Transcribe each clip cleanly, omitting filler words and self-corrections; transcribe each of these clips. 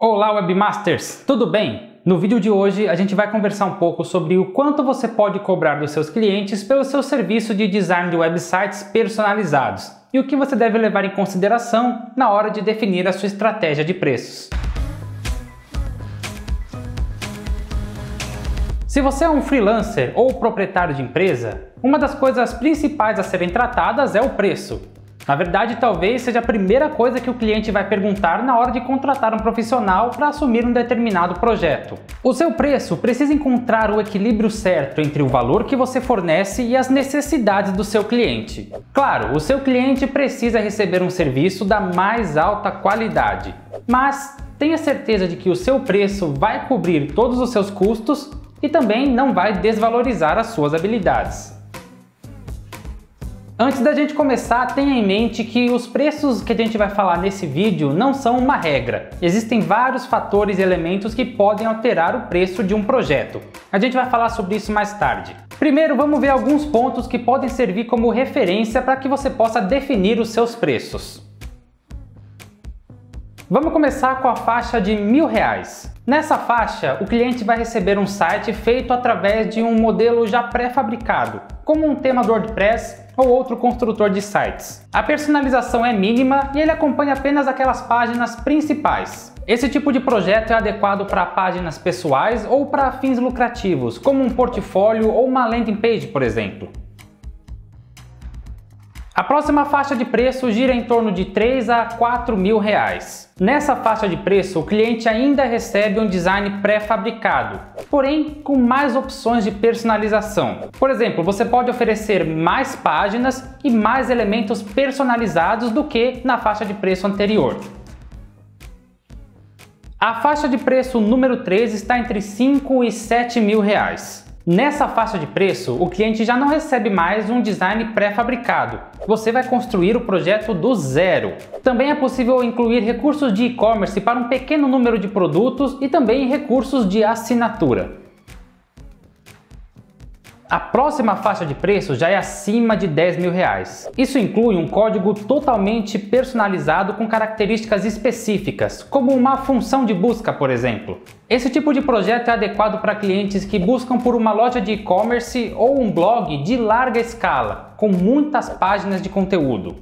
Olá Webmasters, tudo bem? No vídeo de hoje a gente vai conversar um pouco sobre o quanto você pode cobrar dos seus clientes pelo seu serviço de design de websites personalizados e o que você deve levar em consideração na hora de definir a sua estratégia de preços. Se você é um freelancer ou proprietário de empresa, uma das coisas principais a serem tratadas é o preço. Na verdade, talvez seja a primeira coisa que o cliente vai perguntar na hora de contratar um profissional para assumir um determinado projeto. O seu preço precisa encontrar o equilíbrio certo entre o valor que você fornece e as necessidades do seu cliente. Claro, o seu cliente precisa receber um serviço da mais alta qualidade, mas tenha certeza de que o seu preço vai cobrir todos os seus custos e também não vai desvalorizar as suas habilidades. Antes da gente começar, tenha em mente que os preços que a gente vai falar nesse vídeo não são uma regra. Existem vários fatores e elementos que podem alterar o preço de um projeto. A gente vai falar sobre isso mais tarde. Primeiro, vamos ver alguns pontos que podem servir como referência para que você possa definir os seus preços. Vamos começar com a faixa de R$1.000. Nessa faixa, o cliente vai receber um site feito através de um modelo já pré-fabricado, como um tema do WordPress ou outro construtor de sites. A personalização é mínima e ele acompanha apenas aquelas páginas principais. Esse tipo de projeto é adequado para páginas pessoais ou para fins lucrativos, como um portfólio ou uma landing page, por exemplo. A próxima faixa de preço gira em torno de R$3.000 a R$4.000. Nessa faixa de preço, o cliente ainda recebe um design pré-fabricado, porém com mais opções de personalização. Por exemplo, você pode oferecer mais páginas e mais elementos personalizados do que na faixa de preço anterior. A faixa de preço número 3 está entre R$5.000 e R$7.000. Nessa faixa de preço, o cliente já não recebe mais um design pré-fabricado. Você vai construir o projeto do zero. Também é possível incluir recursos de e-commerce para um pequeno número de produtos e também recursos de assinatura. A próxima faixa de preço já é acima de R$10.000. Isso inclui um código totalmente personalizado com características específicas, como uma função de busca, por exemplo. Esse tipo de projeto é adequado para clientes que buscam por uma loja de e-commerce ou um blog de larga escala, com muitas páginas de conteúdo.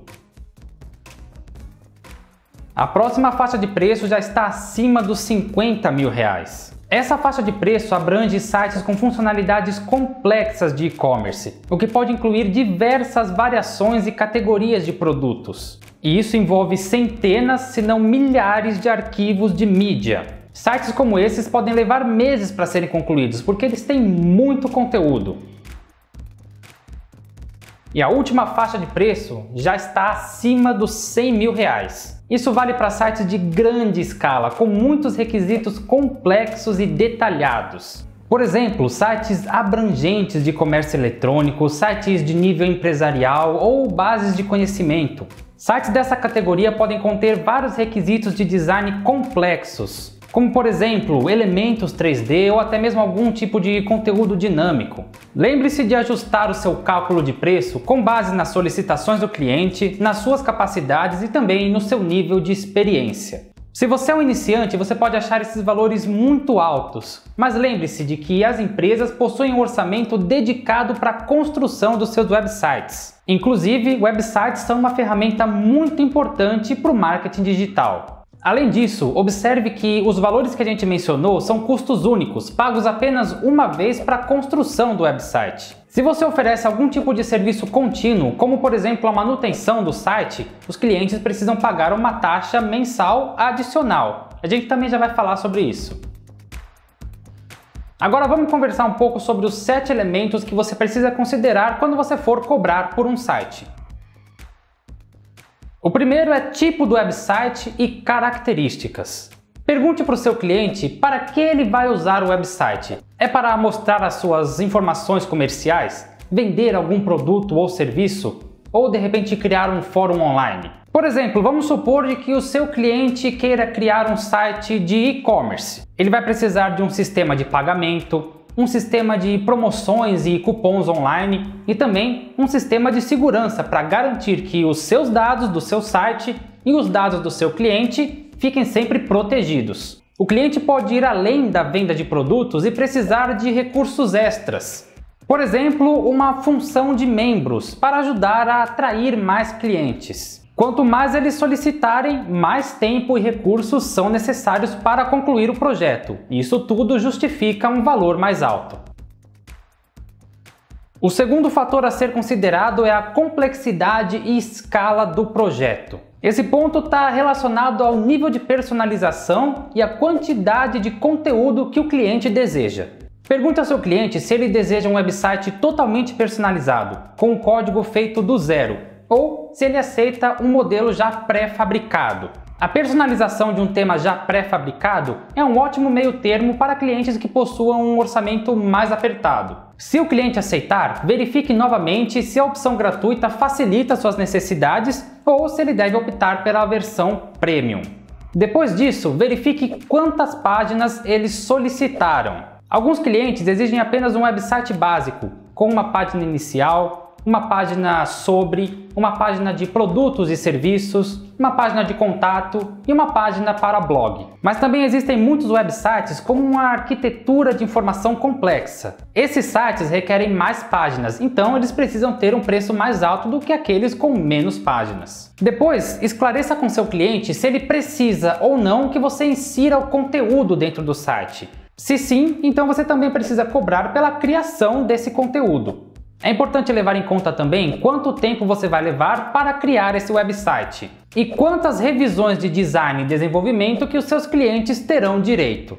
A próxima faixa de preço já está acima dos R$50.000. Essa faixa de preço abrange sites com funcionalidades complexas de e-commerce, o que pode incluir diversas variações e categorias de produtos. E isso envolve centenas, se não milhares de arquivos de mídia. Sites como esses podem levar meses para serem concluídos, porque eles têm muito conteúdo. E a última faixa de preço já está acima dos R$100.000. Isso vale para sites de grande escala, com muitos requisitos complexos e detalhados. Por exemplo, sites abrangentes de comércio eletrônico, sites de nível empresarial ou bases de conhecimento. Sites dessa categoria podem conter vários requisitos de design complexos, como por exemplo, elementos 3D ou até mesmo algum tipo de conteúdo dinâmico. Lembre-se de ajustar o seu cálculo de preço com base nas solicitações do cliente, nas suas capacidades e também no seu nível de experiência. Se você é um iniciante, você pode achar esses valores muito altos, mas lembre-se de que as empresas possuem um orçamento dedicado para a construção dos seus websites. Inclusive, websites são uma ferramenta muito importante para o marketing digital. Além disso, observe que os valores que a gente mencionou são custos únicos, pagos apenas uma vez para a construção do website. Se você oferece algum tipo de serviço contínuo, como por exemplo a manutenção do site, os clientes precisam pagar uma taxa mensal adicional. A gente também já vai falar sobre isso. Agora vamos conversar um pouco sobre os 7 elementos que você precisa considerar quando você for cobrar por um site. O primeiro é tipo do website e características. Pergunte para o seu cliente para que ele vai usar o website. É para mostrar as suas informações comerciais, vender algum produto ou serviço, ou de repente criar um fórum online? Por exemplo, vamos supor que o seu cliente queira criar um site de e-commerce. Ele vai precisar de um sistema de pagamento, um sistema de promoções e cupons online e também um sistema de segurança para garantir que os seus dados do seu site e os dados do seu cliente fiquem sempre protegidos. O cliente pode ir além da venda de produtos e precisar de recursos extras. Por exemplo, uma função de membros para ajudar a atrair mais clientes. Quanto mais eles solicitarem, mais tempo e recursos são necessários para concluir o projeto. Isso tudo justifica um valor mais alto. O segundo fator a ser considerado é a complexidade e escala do projeto. Esse ponto está relacionado ao nível de personalização e à quantidade de conteúdo que o cliente deseja. Pergunte ao seu cliente se ele deseja um website totalmente personalizado, com um código feito do zero, ou se ele aceita um modelo já pré-fabricado. A personalização de um tema já pré-fabricado é um ótimo meio termo para clientes que possuam um orçamento mais apertado. Se o cliente aceitar, verifique novamente se a opção gratuita facilita suas necessidades ou se ele deve optar pela versão Premium. Depois disso, verifique quantas páginas eles solicitaram. Alguns clientes exigem apenas um website básico, com uma página inicial, uma página sobre, uma página de produtos e serviços, uma página de contato e uma página para blog. Mas também existem muitos websites com uma arquitetura de informação complexa. Esses sites requerem mais páginas, então eles precisam ter um preço mais alto do que aqueles com menos páginas. Depois, esclareça com seu cliente se ele precisa ou não que você insira o conteúdo dentro do site. Se sim, então você também precisa cobrar pela criação desse conteúdo. É importante levar em conta também quanto tempo você vai levar para criar esse website e quantas revisões de design e desenvolvimento que os seus clientes terão direito.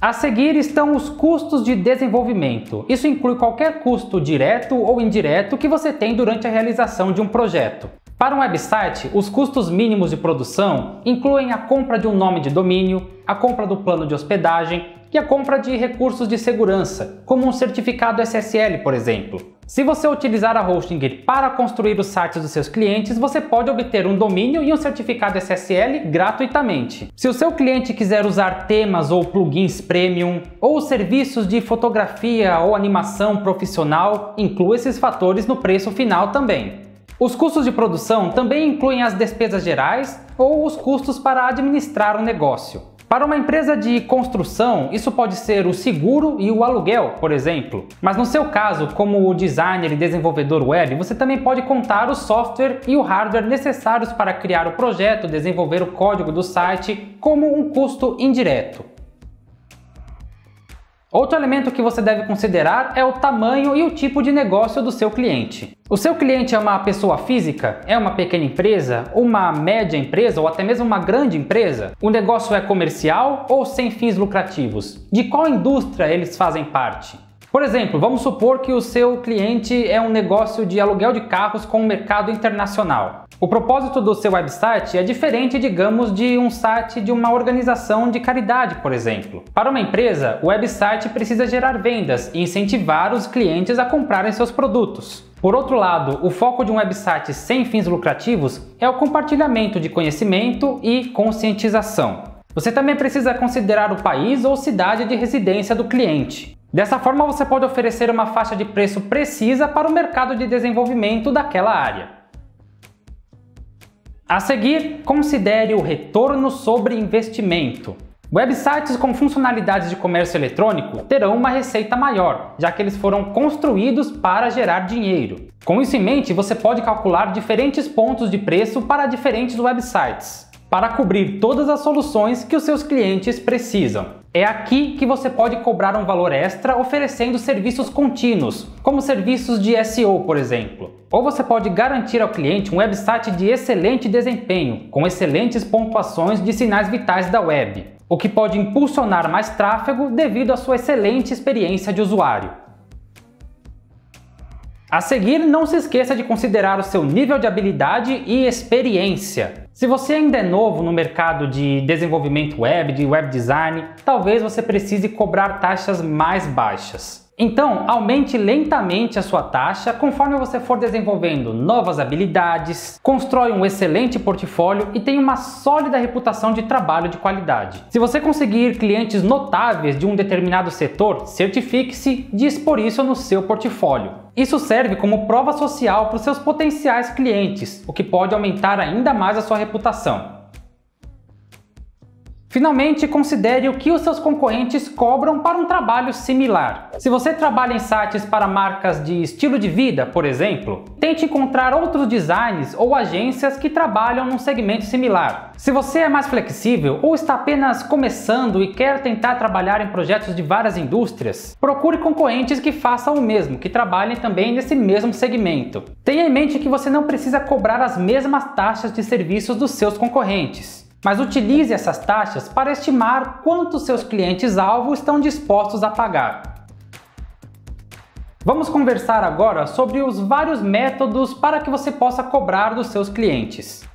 A seguir estão os custos de desenvolvimento. Isso inclui qualquer custo direto ou indireto que você tem durante a realização de um projeto. Para um website, os custos mínimos de produção incluem a compra de um nome de domínio, a compra do plano de hospedagem e a compra de recursos de segurança, como um certificado SSL, por exemplo. Se você utilizar a Hostinger para construir os sites dos seus clientes, você pode obter um domínio e um certificado SSL gratuitamente. Se o seu cliente quiser usar temas ou plugins premium, ou serviços de fotografia ou animação profissional, inclua esses fatores no preço final também. Os custos de produção também incluem as despesas gerais ou os custos para administrar o negócio. Para uma empresa de construção, isso pode ser o seguro e o aluguel, por exemplo. Mas no seu caso, como designer e desenvolvedor web, você também pode contar o software e o hardware necessários para criar o projeto, desenvolver o código do site, como um custo indireto. Outro elemento que você deve considerar é o tamanho e o tipo de negócio do seu cliente. O seu cliente é uma pessoa física? É uma pequena empresa? Uma média empresa ou até mesmo uma grande empresa? O negócio é comercial ou sem fins lucrativos? De qual indústria eles fazem parte? Por exemplo, vamos supor que o seu cliente é um negócio de aluguel de carros com um mercado internacional. O propósito do seu website é diferente, digamos, de um site de uma organização de caridade, por exemplo. Para uma empresa, o website precisa gerar vendas e incentivar os clientes a comprarem seus produtos. Por outro lado, o foco de um website sem fins lucrativos é o compartilhamento de conhecimento e conscientização. Você também precisa considerar o país ou cidade de residência do cliente. Dessa forma, você pode oferecer uma faixa de preço precisa para o mercado de desenvolvimento daquela área. A seguir, considere o retorno sobre investimento. Websites com funcionalidades de comércio eletrônico terão uma receita maior, já que eles foram construídos para gerar dinheiro. Com isso em mente, você pode calcular diferentes pontos de preço para diferentes websites, para cobrir todas as soluções que os seus clientes precisam. É aqui que você pode cobrar um valor extra oferecendo serviços contínuos, como serviços de SEO, por exemplo. Ou você pode garantir ao cliente um website de excelente desempenho, com excelentes pontuações de sinais vitais da web, o que pode impulsionar mais tráfego devido à sua excelente experiência de usuário. A seguir, não se esqueça de considerar o seu nível de habilidade e experiência. Se você ainda é novo no mercado de desenvolvimento web, de web design, talvez você precise cobrar taxas mais baixas. Então, aumente lentamente a sua taxa conforme você for desenvolvendo novas habilidades, constrói um excelente portfólio e tem uma sólida reputação de trabalho de qualidade. Se você conseguir clientes notáveis de um determinado setor, certifique-se de expor isso no seu portfólio. Isso serve como prova social para os seus potenciais clientes, o que pode aumentar ainda mais a sua reputação. Finalmente, considere o que os seus concorrentes cobram para um trabalho similar. Se você trabalha em sites para marcas de estilo de vida, por exemplo, tente encontrar outros designs ou agências que trabalham num segmento similar. Se você é mais flexível ou está apenas começando e quer tentar trabalhar em projetos de várias indústrias, procure concorrentes que façam o mesmo, que trabalhem também nesse mesmo segmento. Tenha em mente que você não precisa cobrar as mesmas taxas de serviços dos seus concorrentes, mas utilize essas taxas para estimar quanto seus clientes-alvo estão dispostos a pagar. Vamos conversar agora sobre os vários métodos para que você possa cobrar dos seus clientes.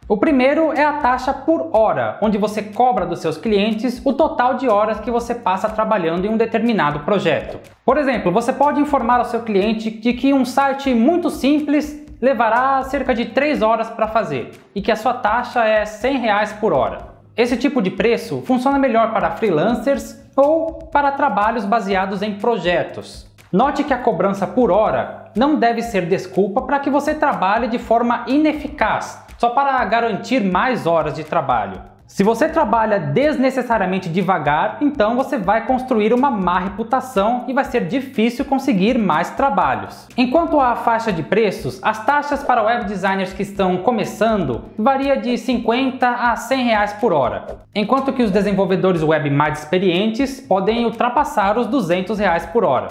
O primeiro é a taxa por hora, onde você cobra dos seus clientes o total de horas que você passa trabalhando em um determinado projeto. Por exemplo, você pode informar ao seu cliente de que um site muito simples levará cerca de 3 horas para fazer e que a sua taxa é R$100 por hora. Esse tipo de preço funciona melhor para freelancers ou para trabalhos baseados em projetos. Note que a cobrança por hora não deve ser desculpa para que você trabalhe de forma ineficaz, só para garantir mais horas de trabalho. Se você trabalha desnecessariamente devagar, então você vai construir uma má reputação e vai ser difícil conseguir mais trabalhos. Enquanto à faixa de preços, as taxas para web designers que estão começando varia de R$50 a R$100 por hora, enquanto que os desenvolvedores web mais experientes podem ultrapassar os R$200 por hora.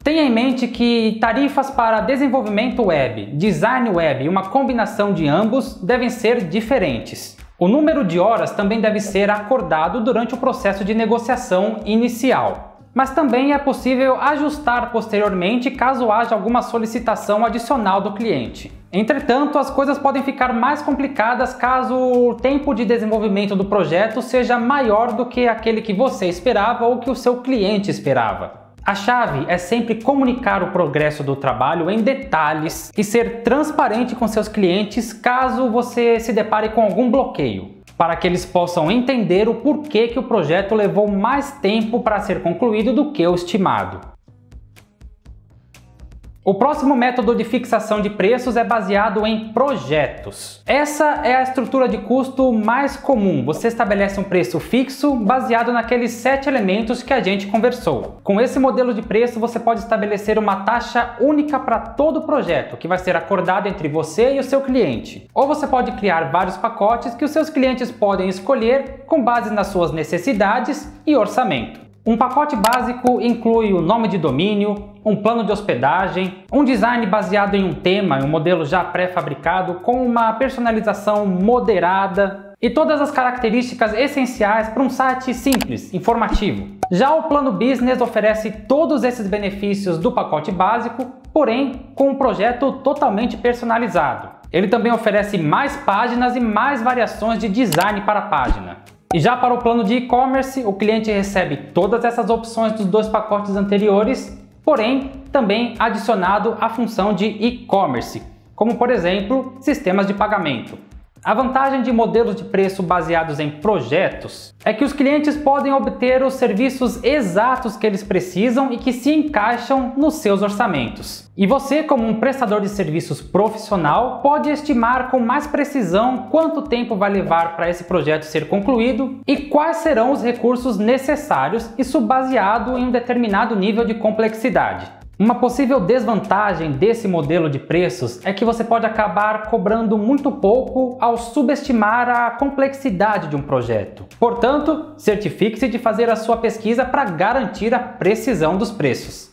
Tenha em mente que tarifas para desenvolvimento web, design web e uma combinação de ambos devem ser diferentes. O número de horas também deve ser acordado durante o processo de negociação inicial, mas também é possível ajustar posteriormente caso haja alguma solicitação adicional do cliente. Entretanto, as coisas podem ficar mais complicadas caso o tempo de desenvolvimento do projeto seja maior do que aquele que você esperava ou que o seu cliente esperava. A chave é sempre comunicar o progresso do trabalho em detalhes e ser transparente com seus clientes caso você se depare com algum bloqueio, para que eles possam entender o porquê que o projeto levou mais tempo para ser concluído do que o estimado. O próximo método de fixação de preços é baseado em projetos. Essa é a estrutura de custo mais comum. Você estabelece um preço fixo baseado naqueles 7 elementos que a gente conversou. Com esse modelo de preço, você pode estabelecer uma taxa única para todo o projeto, que vai ser acordado entre você e o seu cliente. Ou você pode criar vários pacotes que os seus clientes podem escolher com base nas suas necessidades e orçamento. Um pacote básico inclui o nome de domínio, um plano de hospedagem, um design baseado em um tema e um modelo já pré-fabricado com uma personalização moderada e todas as características essenciais para um site simples, informativo. Já o plano Business oferece todos esses benefícios do pacote básico, porém com um projeto totalmente personalizado. Ele também oferece mais páginas e mais variações de design para a página. E já para o plano de e-commerce, o cliente recebe todas essas opções dos 2 pacotes anteriores, porém também adicionado a função de e-commerce, como por exemplo, sistemas de pagamento. A vantagem de modelos de preço baseados em projetos é que os clientes podem obter os serviços exatos que eles precisam e que se encaixam nos seus orçamentos. E você, como um prestador de serviços profissional, pode estimar com mais precisão quanto tempo vai levar para esse projeto ser concluído e quais serão os recursos necessários, isso baseado em um determinado nível de complexidade. Uma possível desvantagem desse modelo de preços é que você pode acabar cobrando muito pouco ao subestimar a complexidade de um projeto. Portanto, certifique-se de fazer a sua pesquisa para garantir a precisão dos preços.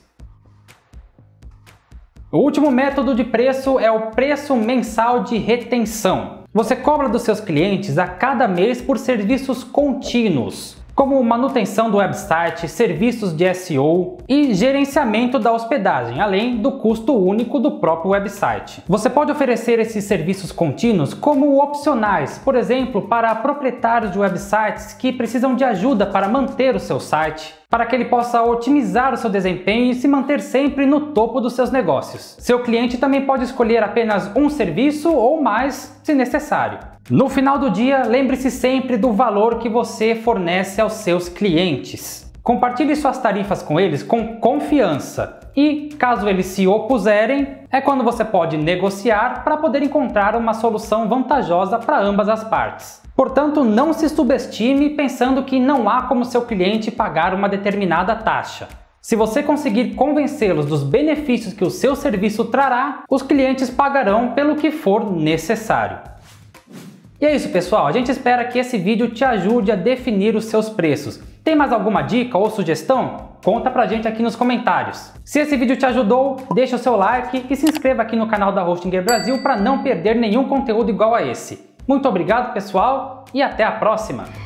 O último método de preço é o preço mensal de retenção. Você cobra dos seus clientes a cada mês por serviços contínuos, como manutenção do website, serviços de SEO e gerenciamento da hospedagem, além do custo único do próprio website. Você pode oferecer esses serviços contínuos como opcionais, por exemplo, para proprietários de websites que precisam de ajuda para manter o seu site, para que ele possa otimizar o seu desempenho e se manter sempre no topo dos seus negócios. Seu cliente também pode escolher apenas um serviço ou mais, se necessário. No final do dia, lembre-se sempre do valor que você fornece aos seus clientes. Compartilhe suas tarifas com eles com confiança E, caso eles se opuserem, é quando você pode negociar para poder encontrar uma solução vantajosa para ambas as partes. Portanto, não se subestime pensando que não há como seu cliente pagar uma determinada taxa. Se você conseguir convencê-los dos benefícios que o seu serviço trará, os clientes pagarão pelo que for necessário. E é isso, pessoal. A gente espera que esse vídeo te ajude a definir os seus preços. Tem mais alguma dica ou sugestão? Conta pra gente aqui nos comentários. Se esse vídeo te ajudou, deixa o seu like e se inscreva aqui no canal da Hostinger Brasil para não perder nenhum conteúdo igual a esse. Muito obrigado, pessoal, e até a próxima!